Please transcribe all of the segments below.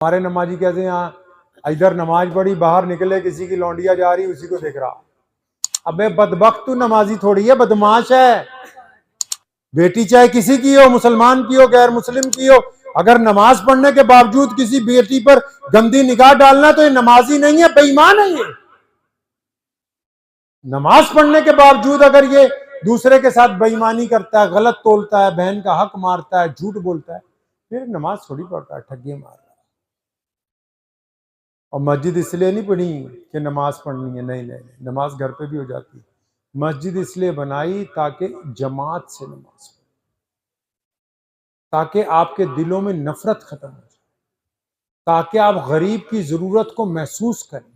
हमारे नमाजी कैसे यहाँ इधर नमाज पढ़ी, बाहर निकले, किसी की लौंडिया जा रही, उसी को देख रहा। अबे बदबख्त, तू नमाजी थोड़ी है, बदमाश है। बेटी चाहे किसी की हो, मुसलमान की हो, गैर मुस्लिम की हो, अगर नमाज पढ़ने के बावजूद किसी बेटी पर गंदी निगाह डालना तो ये नमाजी नहीं है, बेईमान है ये। नमाज पढ़ने के बावजूद अगर ये दूसरे के साथ बेईमानी करता है, गलत तोलता है, बहन का हक मारता है, झूठ बोलता है, फिर नमाज थोड़ी पढ़ता है, ठगी मार रहा है। और मस्जिद इसलिए नहीं बनी कि नमाज पढ़नी है, नहीं नहीं नहीं, नमाज घर पे भी हो जाती है। मस्जिद इसलिए बनाई ताकि जमात से नमाज पढ़े, ताकि आपके दिलों में नफरत खत्म हो जाए, ताकि आप गरीब की जरूरत को महसूस करें,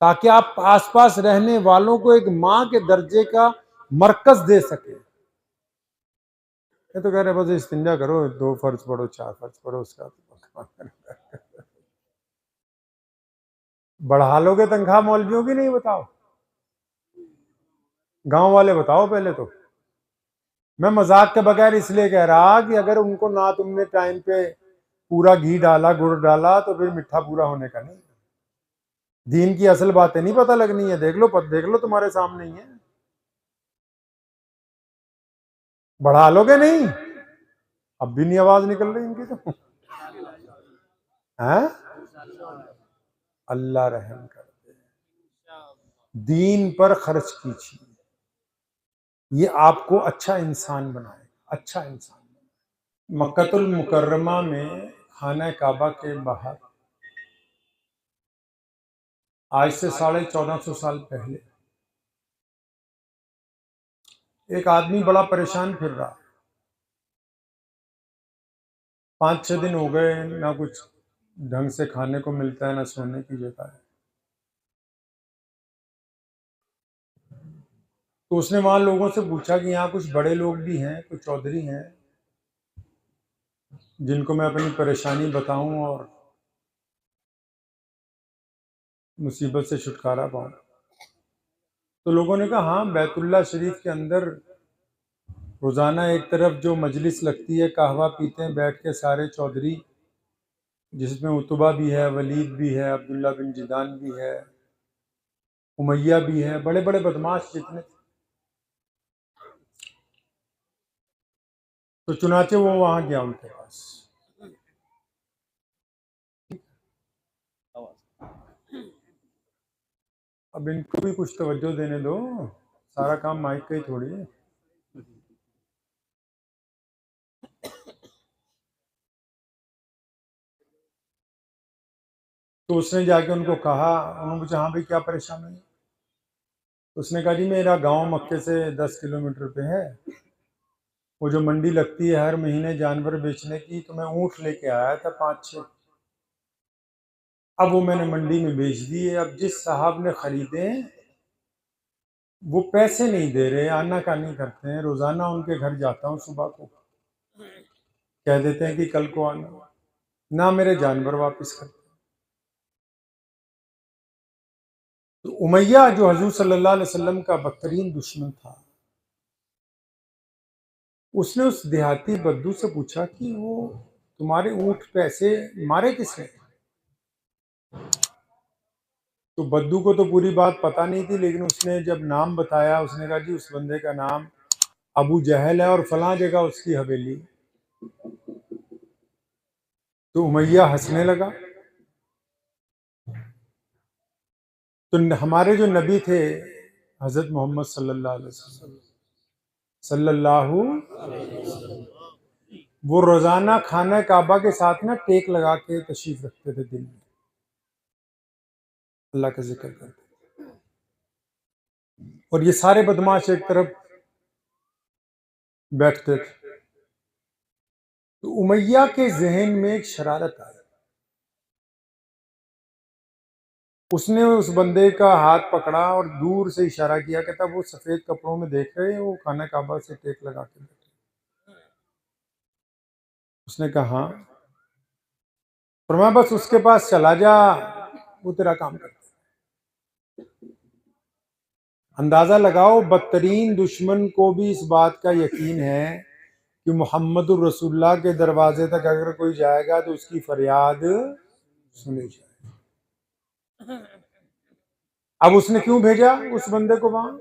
ताकि आप आसपास रहने वालों को एक मां के दर्जे का मरकज दे सके। ये तो कह रहे बस इस्तिंजा करो, 2 फर्ज पढ़ो, 4 फर्ज पढ़ो, उसका बढ़ा लोगे तनख्वाह मौलवियों की? नहीं बताओ, गांव वाले बताओ पहले तो। मैं मजाक के बगैर इसलिए कह रहा कि अगर उनको ना तुमने टाइम पे पूरा घी डाला, गुड़ डाला, तो फिर मिठा पूरा होने का नहीं। दीन की असल बातें नहीं पता लगनी है, देख लो तुम्हारे सामने ही है। बढ़ा लोगे नहीं? अब भी नहीं आवाज निकल रही इनकी तो है। अल्लाह रहम कर दे, दीन पर खर्च कीजिए, ये आपको अच्छा इंसान बनाएगा, अच्छा इंसान बनाएगा। मक्कतुल मुकर्रमा में खाना काबा के बाहर आज से 1450 साल पहले एक आदमी बड़ा परेशान फिर रहा। 5-6 दिन हो गए, ना कुछ ढंग से खाने को मिलता है, ना सोने की जगह है। तो उसने वहां लोगों से पूछा कि यहाँ कुछ बड़े लोग भी हैं, कुछ चौधरी हैं, जिनको मैं अपनी परेशानी बताऊं और मुसीबत से छुटकारा पाऊं। तो लोगों ने कहा हाँ, बैतुल्ला शरीफ के अंदर रोजाना एक तरफ जो मजलिस लगती है, कहवा पीते हैं बैठ के सारे चौधरी, जिसमें उतबा भी है, वलीद भी है, अब्दुल्ला बिन जिदान भी है, उमैया भी है, बड़े बड़े बदमाश जितने। तो चुनाचे वो वहां गया उनके पास। अब इनको भी कुछ तवज्जो देने दो, सारा काम माइक का ही थोड़ी है। तो उसने जाके उनको कहा, उन्होंने पूछा हाँ भाई क्या परेशानी है? उसने कहा जी मेरा गांव मक्के से 10 किलोमीटर पे है, वो जो मंडी लगती है हर महीने जानवर बेचने की, तो मैं ऊँट लेके आया था 5-6, अब वो मैंने मंडी में बेच दिए। अब जिस साहब ने खरीदे वो पैसे नहीं दे रहे, आनाकानी करते हैं, रोजाना उनके घर जाता हूँ सुबह को, कह देते हैं कि कल को आना, ना मेरे जानवर वापस करते। तो उमैया जो हजूर सल्लल्लाहु अलैहि वसल्लम का बदतरीन दुश्मन था, उसने उस देहाती बद्दू से पूछा कि वो तुम्हारे ऊँट पैसे मारे किसने? तो बद्दू को तो पूरी बात पता नहीं थी, लेकिन उसने जब नाम बताया, उसने कहा जी उस बंदे का नाम अबू जहल है और फलां जगह उसकी हवेली। तो उमैया हंसने लगा। तो हमारे जो नबी थे हजरत मोहम्मद सल्लल्लाहु अलैहि वसल्लम, वो रोजाना खाना काबा के साथ ना टेक लगा के तशरीफ रखते थे, दिन में अल्लाह का जिक्र करते। और ये सारे बदमाश एक तरफ बैठते थे। तो उमैया के जहन में एक शरारत आई, उसने उस बंदे का हाथ पकड़ा और दूर से इशारा किया, कहता वो सफेद कपड़ों में देख रहे हैं, वो खाना काबा से टेक लगा के बैठे। उसने कहा हाँ। फरमाया बस उसके पास चला जा, वो तेरा काम करता। अंदाजा लगाओ, बदतरीन दुश्मन को भी इस बात का यकीन है कि मोहम्मदुर रसूलुल्लाह के दरवाजे तक अगर कोई जाएगा तो उसकी फरियाद सुनी जाए। अब उसने क्यों भेजा उस बंदे को वहां?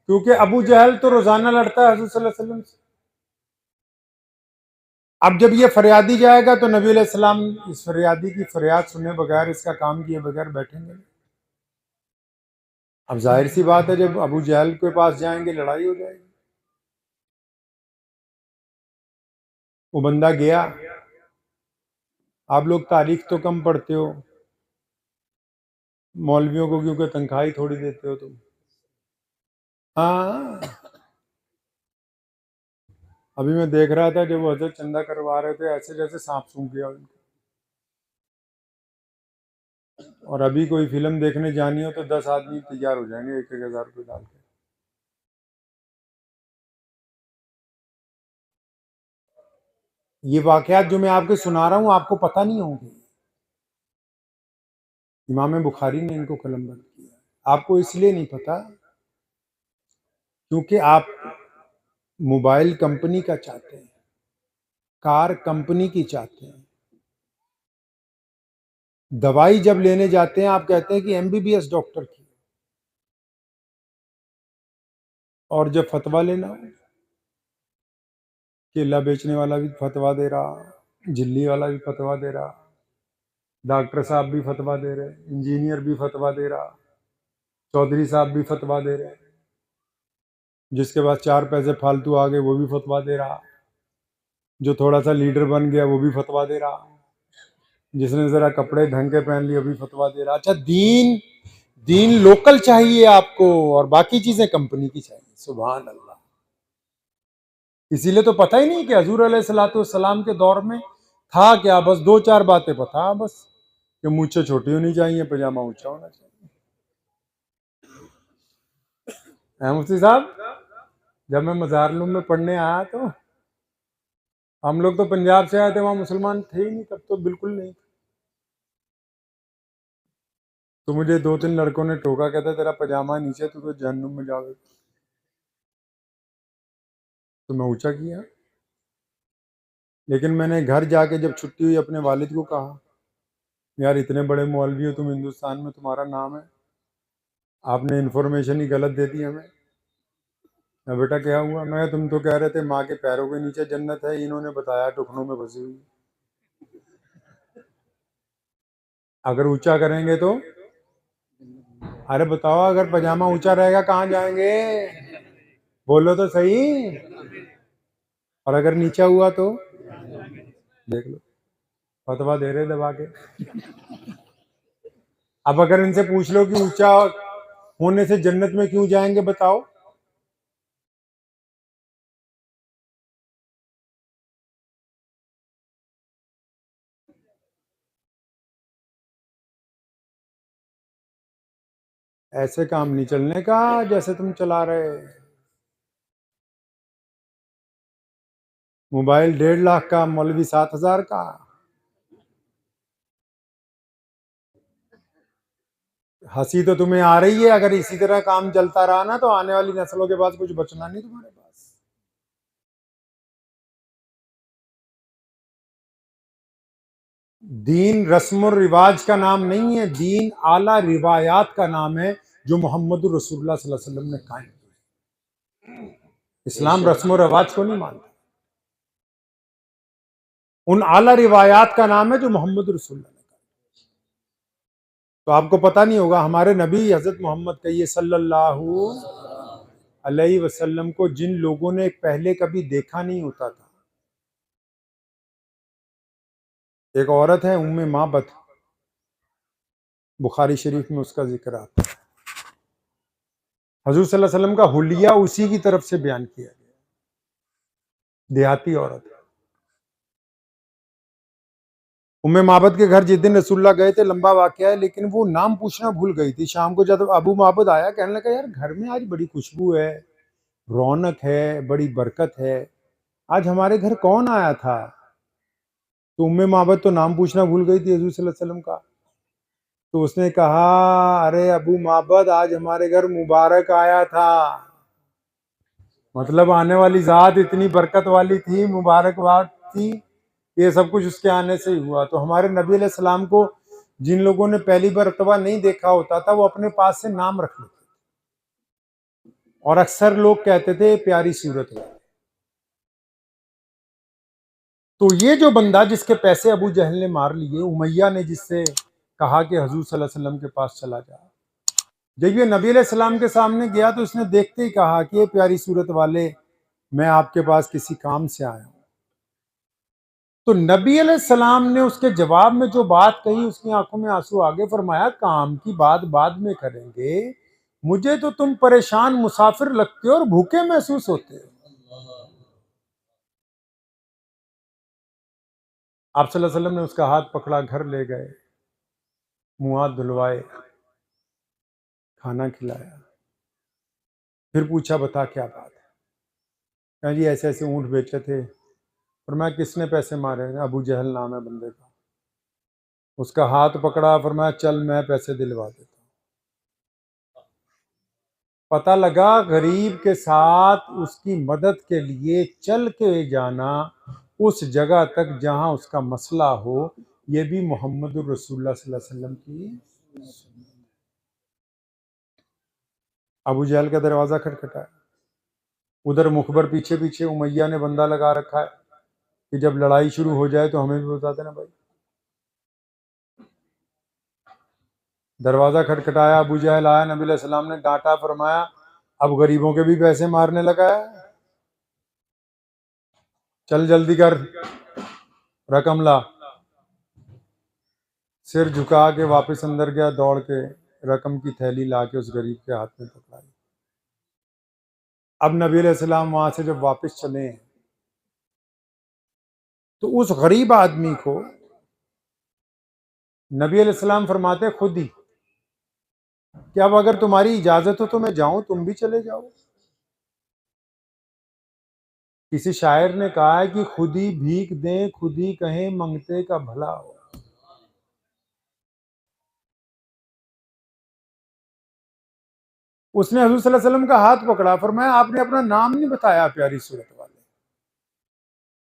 क्योंकि अबू जहल तो रोजाना लड़ता है हज़रत सल्लल्लाहु अलैहि वसल्लम से। अब जब ये फरियादी जाएगा तो नबी अलैहि सलाम इस फरियादी की फरियाद सुने बगैर, इसका काम किए बगैर बैठेंगे नहीं। अब जाहिर सी बात है, जब अबू जहल के पास जाएंगे लड़ाई हो जाएगी। वो बंदा गया। आप लोग तारीख तो कम पढ़ते हो, मौलवियों को क्योंकि तनख्वाही थोड़ी देते हो तुम। हाँ, अभी मैं देख रहा था जब वो हजरत चंदा करवा रहे थे, ऐसे जैसे सांप सूंघ गया उनको। और अभी कोई फिल्म देखने जानी हो तो 10 आदमी तैयार हो जाएंगे 1,000 रुपये डाल के। ये वाकयात जो मैं आपको सुना रहा हूँ आपको पता नहीं होंगे। इमाम बुखारी ने इनको कलमबंद किया। आपको इसलिए नहीं पता क्योंकि आप मोबाइल कंपनी का चाहते हैं, कार कंपनी की चाहते हैं। दवाई जब लेने जाते हैं आप कहते हैं कि एमबीबीएस डॉक्टर की। और जब फतवा लेना हो, केला बेचने वाला भी फतवा दे रहा, झिल्ली वाला भी फतवा दे रहा, डॉक्टर साहब भी फतवा दे रहे, इंजीनियर भी फतवा दे रहा, चौधरी साहब भी फतवा दे रहे, जिसके पास 4 पैसे फालतू आ गए वो भी फतवा दे रहा, जो थोड़ा सा लीडर बन गया वो भी फतवा दे रहा, जिसने जरा कपड़े ढंग के पहन लिए वो भी फतवा दे रहा। अच्छा, दीन दीन लोकल चाहिए आपको और बाकी चीजें कंपनी की चाहिए। सुभान अल्लाह। इसीलिए तो पता ही नहीं कि हजूर अलैहिस्सलाम के दौर में था क्या, बस 2-4 बातें पता, बस कि मूछें छोटी होनी चाहिए, पजामा ऊंचा होना चाहिए। मुफ्ती साहब, जब मैं मज़ार-ए-आलम में पढ़ने आया तो हम लोग तो पंजाब से आए थे, वहां मुसलमान थे ही नहीं, तब तो बिल्कुल नहीं। तो मुझे 2-3 लड़कों ने टोका, कहता तेरा पजामा नीचे, तू तो जहन्नुम में जाओगे। तो मैं ऊंचा किया, लेकिन मैंने घर जाके जब छुट्टी हुई अपने वालिद को कहा, यार इतने बड़े मौलवी हो तुम हिंदुस्तान में, तुम्हारा नाम है, आपने इन्फॉर्मेशन ही गलत दे दी हमें। मैं बेटा क्या हुआ? मैं तुम तो कह रहे थे माँ के पैरों के नीचे जन्नत है, इन्होंने बताया टुकनों में फंसी हुई। अगर ऊंचा करेंगे तो, अरे बताओ, अगर पजामा ऊंचा रहेगा कहाँ जाएंगे? बोलो तो सही। और अगर नीचा हुआ तो देख लो, फतवा दे रहे दबा के। अब अगर इनसे पूछ लो कि ऊंचा होने से जन्नत में क्यों जाएंगे, बताओ। ऐसे काम नहीं चलने का जैसे तुम चला रहे। मोबाइल 1.5 लाख का, मौलवी 7,000 का। हंसी तो तुम्हें आ रही है, अगर इसी तरह काम चलता रहा ना तो आने वाली नस्लों के पास कुछ बचना नहीं तुम्हारे पास। दीन रस्म और रिवाज का नाम नहीं है, दीन आला रिवायात का नाम है जो मोहम्मद रसूलुल्लाह सल्लल्लाहु अलैहि वसल्लम ने कायम किया। इस्लाम रस्म और रिवाज को नहीं मानता, उन आला रिवायात का नाम है जो मोहम्मद रसूलुल्लाह ने कायम। तो आपको पता नहीं होगा, हमारे नबी हजरत मोहम्मद कहिए सल्लल्लाहु अलैहि वसल्लम को जिन लोगों ने पहले कभी देखा नहीं होता था, एक औरत है उम्मे माबद, बुखारी शरीफ में उसका जिक्र आता है। हजूर सल्लल्लाहु अलैहि वसल्लम का हुलिया उसी की तरफ से बयान किया गया। देहाती औरत है। उम्मे माबद के घर जिस दिन रसूलुल्लाह गए थे, लंबा वाकया है, लेकिन वो नाम पूछना भूल गई थी। शाम को जब अबू माबद आया, कहने लगा यार घर में आज बड़ी खुशबू है, रौनक है, बड़ी बरकत है, आज हमारे घर कौन आया था? तो उम्मे माबद तो नाम पूछना भूल गई थी हजूर सल्लल्लाहु अलैहि वसल्लम का। तो उसने कहा, अरे अबू माबद, आज हमारे घर मुबारक आया था। मतलब आने वाली जात इतनी बरकत वाली थी, मुबारकबाद थी, ये सब कुछ उसके आने से ही हुआ। तो हमारे नबी अलैहि सलाम को जिन लोगों ने पहली मरतबा नहीं देखा होता था, वो अपने पास से नाम रख लेते, और अक्सर लोग कहते थे प्यारी सूरत वाले। तो ये जो बंदा जिसके पैसे अबू जहल ने मार लिए, उमैया ने जिससे कहा कि हजूर सल्लल्लाहु अलैहि वसल्लम के पास चला जा, जब ये नबी अलैहि सलाम के सामने गया तो उसने देखते ही कहा कि ये प्यारी सूरत वाले, मैं आपके पास किसी काम से आया हूं। तो नबी अलैहि सलाम ने उसके जवाब में जो बात कही, उसकी आंखों में आंसू आ गए। फरमाया, काम की बात बाद में करेंगे, मुझे तो तुम परेशान मुसाफिर लगते हो और भूखे महसूस होते हो। आप सल्लल्लाहु अलैहि वसल्लम ने उसका हाथ पकड़ा, घर ले गए, मुंह हाथ धुलवाए, खाना खिलाया, फिर पूछा बता क्या बात है। कहा जी ऐसे ऐसे ऊंट बेचे थे। और मैं किसने पैसे मारे? अबू जहल नाम है बंदे का। उसका हाथ पकड़ा, फरमाया चल मैं पैसे दिलवा देता हूं। पता लगा गरीब के साथ उसकी मदद के लिए चल के जाना उस जगह तक जहां उसका मसला हो, ये भी मोहम्मदुर रसूलुल्लाह सल्लल्लाहु अलैहि वसल्लम की सुन्नत। अबू जहल का दरवाजा खटखटाया, उधर मुखबर पीछे पीछे उमैया ने बंदा लगा रखा है कि जब लड़ाई शुरू हो जाए तो हमें भी बता देना भाई। दरवाजा खटखटाया, अबू जहल आया, नबी अलैहि सलाम ने डांटा, फरमाया अब गरीबों के भी पैसे मारने लगा है, चल जल्दी कर, रकम ला। सिर झुका के वापस अंदर गया, दौड़ के रकम की थैली ला के उस गरीब के हाथ में पकड़ाई। अब नबी अलैहि सलाम वहां से जब वापस चले तो उस गरीब आदमी को नबी अलैहि सलाम फरमाते खुद ही कि अब अगर तुम्हारी इजाजत हो तो मैं जाऊं, तुम भी चले जाओ। किसी शायर ने कहा है कि खुद ही भीख दें, खुद ही कहें मंगते का भला हो। उसने हजूर सल्लल्लाहु अलैहि वसल्लम का हाथ पकड़ा, फरमाया आपने अपना नाम नहीं बताया प्यारी सूरत वाले।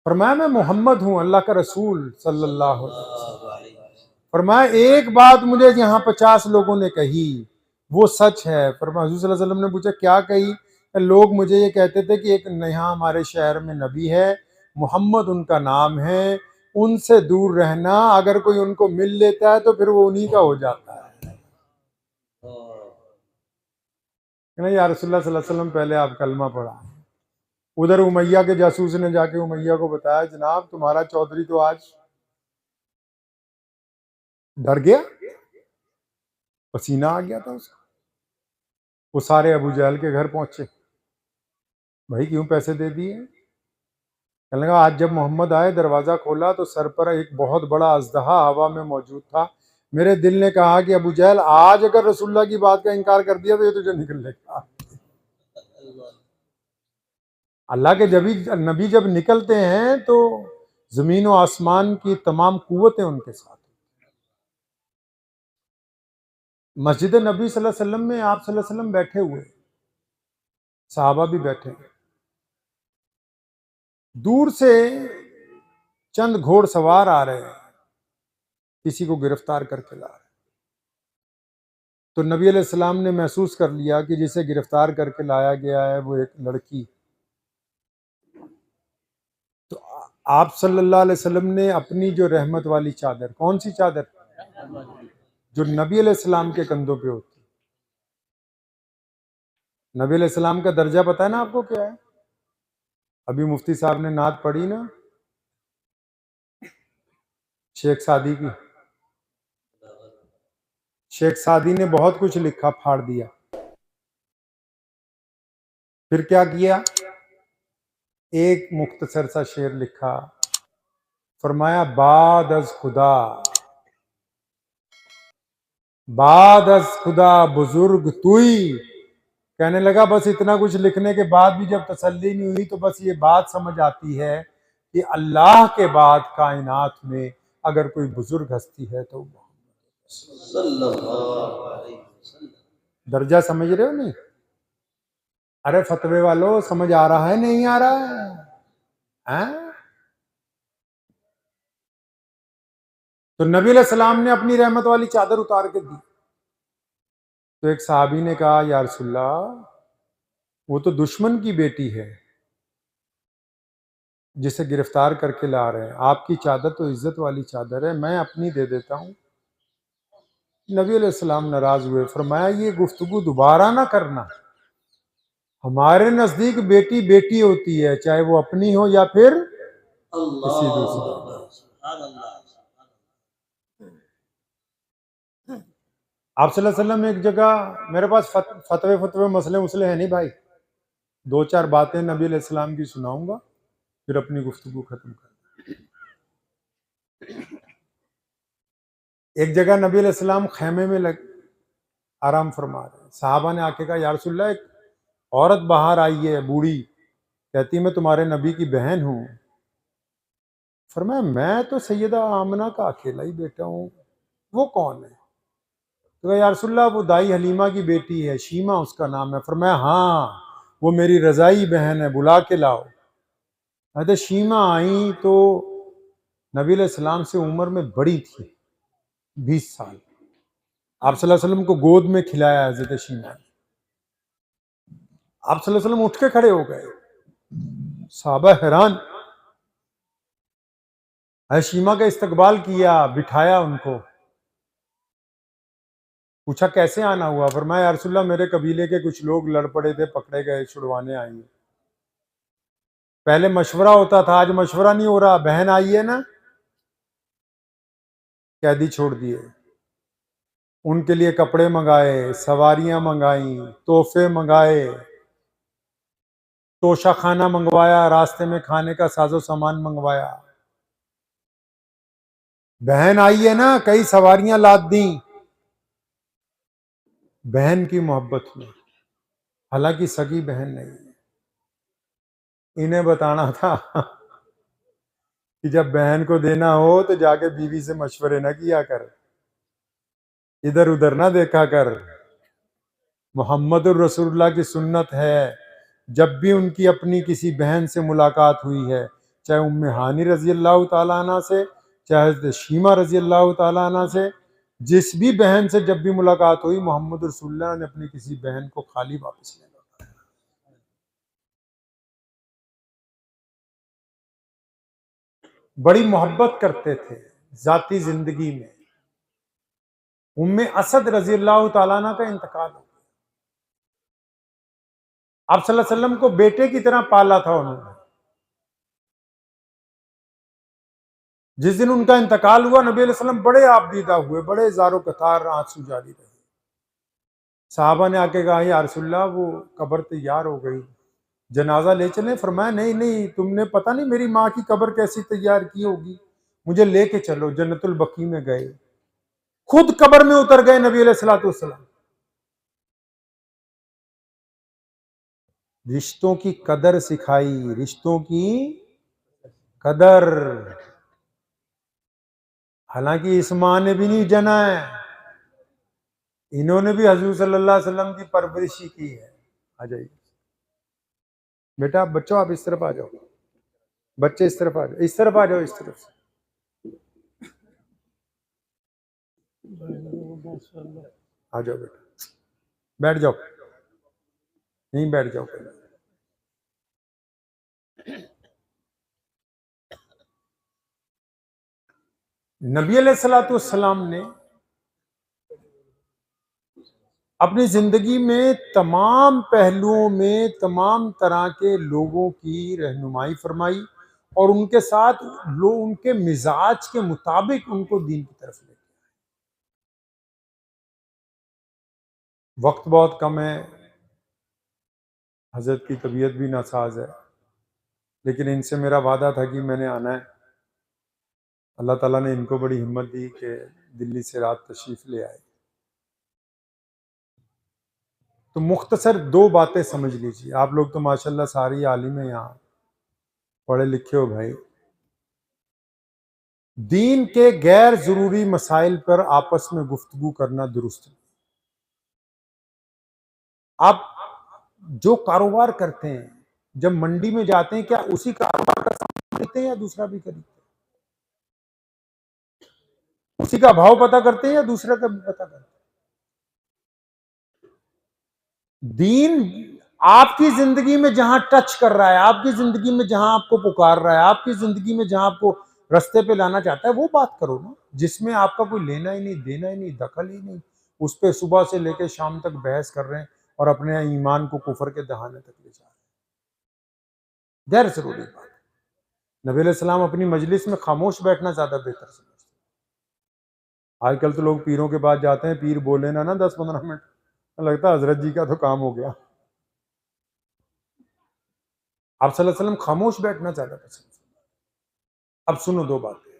फरमाया मैं मोहम्मद हूं, अल्लाह का रसूल सल्लल्लाहु अलैहि वसल्लम। फरमाया एक बात मुझे यहाँ 50 लोगों ने कही, वो सच है। फरमाया हजूर सल्लल्लाहु अलैहि वसल्लम ने पूछा क्या कही? लोग मुझे ये कहते थे कि एक यहाँ हमारे शहर में नबी है, मोहम्मद उनका नाम है, उनसे दूर रहना, अगर कोई उनको मिल लेता है तो फिर वो उन्हीं का हो जाता है। नहीं या रसूलुल्लाह सल्लल्लाहु अलैहि वसल्लम पहले आप कलमा पढ़ा। उधर उमैया के जासूस ने जाके उमैया को बताया, जनाब तुम्हारा चौधरी तो आज डर गया, पसीना आ गया था उसका। वो सारे अबू जहल के घर पहुंचे, भाई क्यों पैसे दे दिए? कहने लगा आज जब मोहम्मद आए, दरवाजा खोला तो सर पर एक बहुत बड़ा अजदहा हवा में मौजूद था। मेरे दिल ने कहा कि अबू जहल आज अगर रसूलुल्लाह की बात का इनकार कर दिया तो ये तुझे निकल लेगा। अल्लाह के नबी जब निकलते हैं तो जमीन और आसमान की तमाम कुव्वतें उनके साथ। मस्जिद नबी सल्लल्लाहु अलैहि वसल्लम में आप सल्लल्लाहु अलैहि वसल्लम बैठे हुए, सहाबा भी बैठे, दूर से चंद घोड़सवार आ रहे हैं, किसी को गिरफ्तार करके ला रहे। तो नबी अलैहि सलाम ने महसूस कर लिया कि जिसे गिरफ्तार करके लाया गया है वो एक लड़की। तो आप सल्लल्लाहु अलैहि वसल्लम ने अपनी जो रहमत वाली चादर, कौन सी चादर? जो नबी अलैहि सलाम के कंधों पे होती। नबी अलैहि सलाम का दर्जा पता है ना आपको क्या है? अभी मुफ्ती साहब ने नात पढ़ी ना शेख सादी की। शेख सादी ने बहुत कुछ लिखा, फाड़ दिया। फिर क्या किया? एक मुख्तसर सा शेर लिखा, फरमाया बाद अज खुदा, बाद अज खुदा बुजुर्ग तुई। कहने लगा बस इतना कुछ लिखने के बाद भी जब तसल्ली नहीं हुई तो बस ये बात समझ आती है कि अल्लाह के बाद कायनात में अगर कोई बुजुर्ग हस्ती है तो सल्लल्लाहु अलैहि वसल्लम। दर्जा समझ रहे हो नहीं? अरे फतवे वालों, समझ आ रहा है नहीं आ रहा है? तो नबी अलैहिस्सलाम ने अपनी रहमत वाली चादर उतार के दी। तो एक साहबी ने कहा, या रसूलल्लाह, वो तो दुश्मन की बेटी है जिसे गिरफ्तार करके ला रहे हैं, आपकी चादर तो इज्जत वाली चादर है, मैं अपनी दे देता हूं। नबी अलैहिस्सलाम नाराज हुए, फरमाया ये गुफ्तगू दोबारा ना करना। हमारे नजदीक बेटी बेटी होती है, चाहे वो अपनी हो या फिर किसी दूसरी। आप सल्लल्लाहु अलैहि वसल्लम एक जगह, मेरे पास फतवे मसले है नहीं भाई, 2-4 बातें नबी अलैहिस्सलाम की सुनाऊंगा, फिर अपनी गुफ्तगू खत्म कर। एक जगह नबी अलैहिस्सलाम खैमे में आराम फरमा रहे, साहबा ने आके कहा, या रसूलल्लाह, एक औरत बाहर आई है, बूढ़ी, कहती मैं तुम्हारे नबी की बहन हूं। फरमाया मैं तो सैयदा आमना का अकेला ही बेटा हूं, वो कौन है? तो या रसूलल्लाह, वो दाई हलीमा की बेटी है, शीमा उसका नाम है। फरमाया हाँ, वो मेरी रजाई बहन है, बुला के लाओ। अरे शीमा आई तो नबी अलैहिस्सलाम से उम्र में बड़ी थी, 20 साल। आप सल्लल्लाहु अलैहि वसल्लम को गोद में खिलाया हजरत शीमा ने। आप सल्लल्लाहु अलैहि वसल्लम उठ के खड़े हो गए, साहबा हैरान। शीमा का इस्तकबाल किया, बिठाया उनको, पूछा कैसे आना हुआ? फरमाया या रसूलल्लाह, मेरे कबीले के कुछ लोग लड़ पड़े थे, पकड़े गए, छुड़वाने आई। पहले मशवरा होता था, आज मशवरा नहीं हो रहा, बहन आई है ना, कैदी छोड़ दिए। उनके लिए कपड़े मंगाए, सवारियां मंगाई, तोहफे मंगाए, तोशा खाना मंगवाया, रास्ते में खाने का साजो सामान मंगवाया। बहन आई है ना, कई सवारियां लाद दी बहन की मोहब्बत में, हालांकि सगी बहन नहीं है। इन्हें बताना था कि जब बहन को देना हो तो जाके बीवी से मशवरे ना किया कर, इधर उधर ना देखा कर। मोहम्मदुर रसूलुल्लाह की सुन्नत है, जब भी उनकी अपनी किसी बहन से मुलाकात हुई है, चाहे उम्मे हानी रजी अल्लाह ताला अन्हा से, चाहे शीमा रजी अल्लाह ताला अन्हा से, जिस भी बहन से जब भी मुलाकात हुई, मोहम्मद रसूलुल्लाह ने अपनी किसी बहन को खाली वापस ले लौटाया। बड़ी मोहब्बत करते थे जाती जिंदगी में। उम्मे असद रजी अल्लाह ताला अन्हा का इंतकाल हो गया। आप सल्लल्लाहु अलैहि वसल्लम को बेटे की तरह पाला था उन्होंने। जिस दिन उनका इंतकाल हुआ, नबी अलैहि वसल्लम बड़े आबदीदा हुए, बड़े ज़ारो कतार आंसू जारी रहे। साहबा ने आके कहा, या रसूलल्लाह, वो कब्र तैयार हो गई, जनाजा ले चले? फरमाया नहीं नहीं, तुमने पता नहीं मेरी माँ की कब्र कैसी तैयार की होगी, मुझे लेके चलो। जन्नतुल बकी में गए, खुद कब्र में उतर गए नबी अलैहिस्सलातु वस्सलाम। रिश्तों की कदर सिखाई, रिश्तों की कदर। हालांकि इस माँ ने भी नहीं जना है, इन्होंने भी हजूर सल्लल्लाहु अलैहि वसल्लम की परवरिशी की है। आ जाइए बेटा, बच्चों आप इस तरफ आ जाओ, बच्चे इस तरफ आ जाओ, इस तरफ आ जाओ, इस तरफ से आ जाओ बेटा, बैठ जाओ, यहीं बैठ जाओ पहले। नबी अलैहिस्सलातु वस्सलाम ने अपनी जिंदगी में तमाम पहलुओं में तमाम तरह के लोगों की रहनुमाई फरमाई और उनके साथ लोग उनके मिजाज के मुताबिक उनको दीन की तरफ ले। वक्त बहुत कम है, हजरत की तबीयत भी नासाज है, लेकिन इनसे मेरा वादा था कि मैंने आना है। अल्लाह ताला ने इनको बड़ी हिम्मत दी कि दिल्ली से रात तशरीफ ले आए। तो मुख्तसर 2 बातें समझ लीजिए। आप लोग तो माशाल्लाह सारी आलिम है, यहाँ पढ़े लिखे हो भाई। दीन के गैर जरूरी मसाइल पर आपस में गुफ्तगू करना दुरुस्त नहीं। आप जो कारोबार करते हैं जब मंडी में जाते हैं, क्या उसी कारोबार का सामान खरीदते हैं या दूसरा भी खरीदते हैं? उसी का भाव पता करते हैं या दूसरा का भी पता करते हैं? दीन आपकी जिंदगी में जहां टच कर रहा है, आपकी जिंदगी में जहां आपको पुकार रहा है, आपकी जिंदगी में जहां आपको रास्ते पे लाना चाहता है, वो बात करो ना, जिसमें आपका कोई लेना ही नहीं, देना ही नहीं, दखल ही नहीं, उस पर सुबह से लेकर शाम तक बहस कर रहे हैं और अपने ईमान को कुफर के दहाने तक ले जा रहे हैं। गैर जरूरी बात। नबी अलैहि सलाम अपनी मजलिस में खामोश बैठना ज्यादा बेहतर समझते। आजकल तो लोग पीरों के पास जाते हैं, पीर बोले ना 10-15 मिनट, लगता है हजरत जी का तो काम हो गया। आप सल्लल्लाहु अलैहि वसल्लम खामोश बैठना ज्यादा पसंद। अब सुनो दो बातें।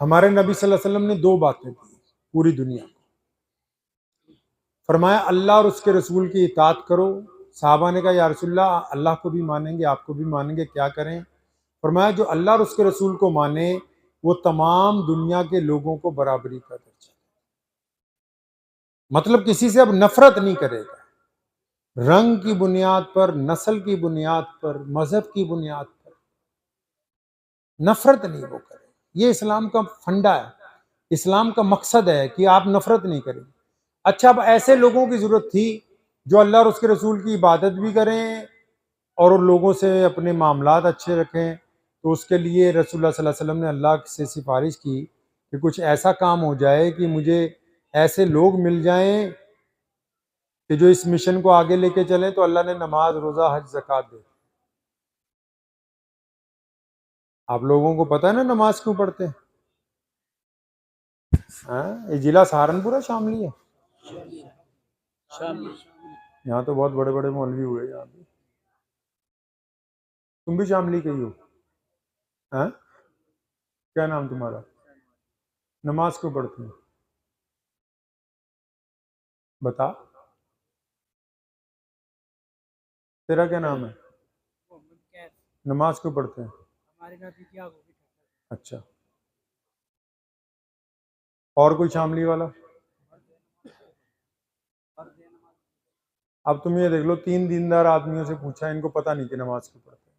हमारे नबी सल्लल्लाहु अलैहि वसल्लम ने दो बातें की पूरी दुनिया को। फरमाया अल्लाह और उसके रसूल की इताअत करो। साहबा ने कहा या रसूलल्लाह, अल्लाह को भी मानेंगे, आपको भी मानेंगे, क्या करें? फरमाया जो अल्लाह और उसके रसूल को माने वो तमाम दुनिया के लोगों को बराबरी का दर्जा, मतलब किसी से अब नफरत नहीं करेगा, रंग की बुनियाद पर, नस्ल की बुनियाद पर, मजहब की बुनियाद पर नफरत नहीं वो करे। ये इस्लाम का फंडा है, इस्लाम का मकसद है कि आप नफरत नहीं करें। अच्छा, अब ऐसे लोगों की जरूरत थी जो अल्लाह और उसके रसूल की इबादत भी करें और उन लोगों से अपने मामलात अच्छे रखें। तो उसके लिए रसूलुल्लाह सल्लल्लाहु अलैहि वसल्लम ने अल्लाह से सिफारिश की कि कुछ ऐसा काम हो जाए कि मुझे ऐसे लोग मिल जाएं कि जो इस मिशन को आगे लेके चलें। तो अल्लाह ने नमाज, रोज़ा, हज, ज़कात दे। आप लोगों को पता है ना नमाज क्यों पढ़ते हैं? ये जिला सहारनपुर है, शामली है? यहाँ तो बहुत बड़े बड़े मौलवी हुए यहाँ पे। तुम भी शामली के ही हो? हैं? क्या नाम तुम्हारा? नमाज क्यों पढ़ते हैं बता। तेरा क्या नाम है? नमाज क्यों पढ़ते हैं? अच्छा, और कोई शामली वाला? अब तुम ये देख लो, 3 दीनदार आदमियों से पूछा, इनको पता नहीं कि नमाज क्यों पढ़ते हैं।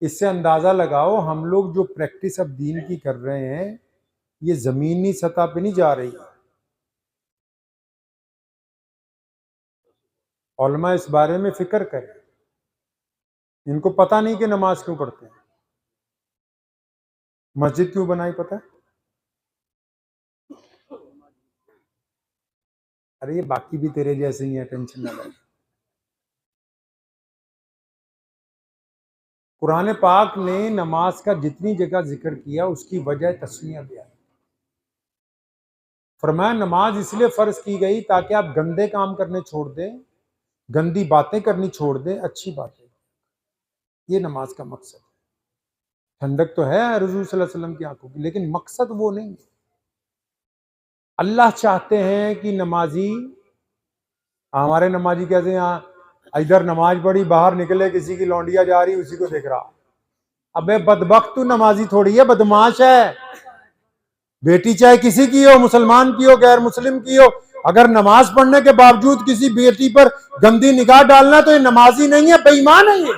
इससे अंदाजा लगाओ हम लोग जो प्रैक्टिस अब दीन की कर रहे हैं ये जमीनी सतह पे नहीं जा रही। उलमा इस बारे में फिक्र करें। इनको पता नहीं कि नमाज क्यों पढ़ते हैं। मस्जिद क्यों बनाई पता है? अरे ये बाकी भी तेरे जैसे ही है, टेंशन ना ले। कुरान पाक ने नमाज का जितनी जगह जिक्र किया उसकी वजह तस्मीया बयान। फरमाया नमाज इसलिए फर्ज की गई ताकि आप गंदे काम करने छोड़ दें, गंदी बातें करनी छोड़ दें, अच्छी बातें। ये नमाज का मकसद है। ठंडक तो है रसूल सल्लल्लाहु अलैहि वसल्लम की आंखों की, लेकिन मकसद वो नहीं है। अल्लाह चाहते हैं कि नमाजी, हमारे नमाजी कैसे, यहाँ इधर नमाज पढ़ी, बाहर निकले किसी की लौंडिया जा रही उसी को देख रहा। अबे बदबख्त, तू नमाजी थोड़ी है, बदमाश है। बेटी चाहे किसी की हो, मुसलमान की हो, गैर मुस्लिम की हो, अगर नमाज पढ़ने के बावजूद किसी बेटी पर गंदी निगाह डालना तो ये नमाजी नहीं है, बेईमान है। ये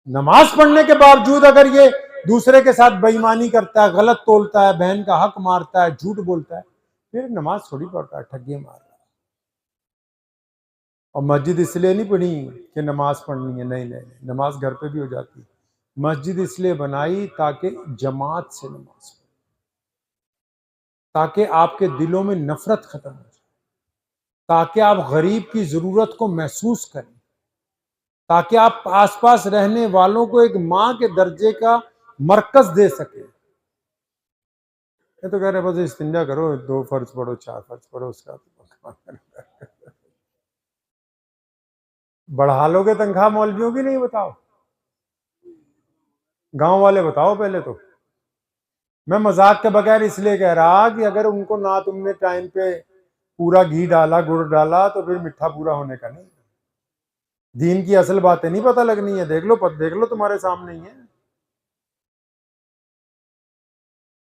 नमाज पढ़ने के बावजूद अगर ये दूसरे के साथ बेईमानी करता है, गलत तोलता है, बहन का हक मारता है, झूठ बोलता है, फिर नमाज थोड़ी पढ़ता है, ठगी मार रहा है। और मस्जिद इसलिए नहीं पढ़ी कि नमाज पढ़नी है, नहीं नहीं, नमाज घर पे भी हो जाती है। मस्जिद इसलिए बनाई ताकि जमात से नमाज, ताकि आपके दिलों में नफरत खत्म हो जाए, ताकि आप गरीब की जरूरत को महसूस करें, ताकि आप आसपास रहने वालों को एक माँ के दर्जे का मरकज दे सके। ये तो कह रहे बस इस्तिंजा करो, 2 फर्ज पढ़ो, 4 फर्ज पढ़ो, उसका बढ़ा लोगे तनख्वाह मौलवियों की? नहीं बताओ, गांव वाले बताओ पहले तो। मैं मजाक के बगैर इसलिए कह रहा कि अगर उनको ना तुमने टाइम पे पूरा घी डाला, गुड़ डाला, तो फिर मिठा पूरा होने का नहीं। दीन की असल बातें नहीं पता लगनी है। देख लो तुम्हारे सामने ही है।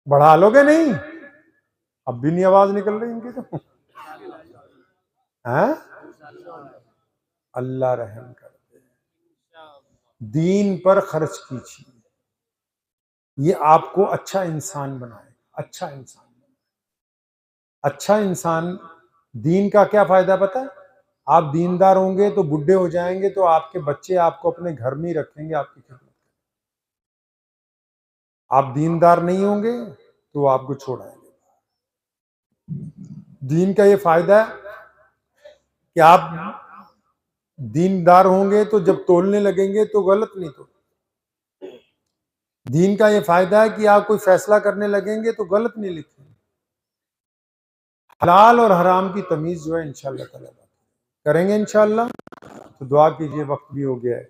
बढ़ा लोगे नहीं? अब भी नहीं आवाज निकल रही इनकी तो। हैं? अल्लाह रहम कर दे। दीन पर खर्च कीजिए, ये आपको अच्छा इंसान बनाएगा। अच्छा इंसान, अच्छा इंसान। दीन का क्या फायदा पता है? आप दीनदार होंगे तो बुढ़े हो जाएंगे तो आपके बच्चे आपको अपने घर में ही रखेंगे, आपकी खिदमत करेंगे। आप दीनदार नहीं होंगे तो वो आपको छोड़ाएंगे। दीन का ये फायदा है कि आप दीनदार होंगे तो जब तोलने लगेंगे तो गलत नहीं तो। दीन का ये फायदा है कि आप कोई फैसला करने लगेंगे तो गलत नहीं लिखेंगे। हलाल और हराम की तमीज जो है इंशाअल्लाह ताला करेंगे इंशाअल्लाह। तो दुआ कीजिए, वक्त भी हो गया है।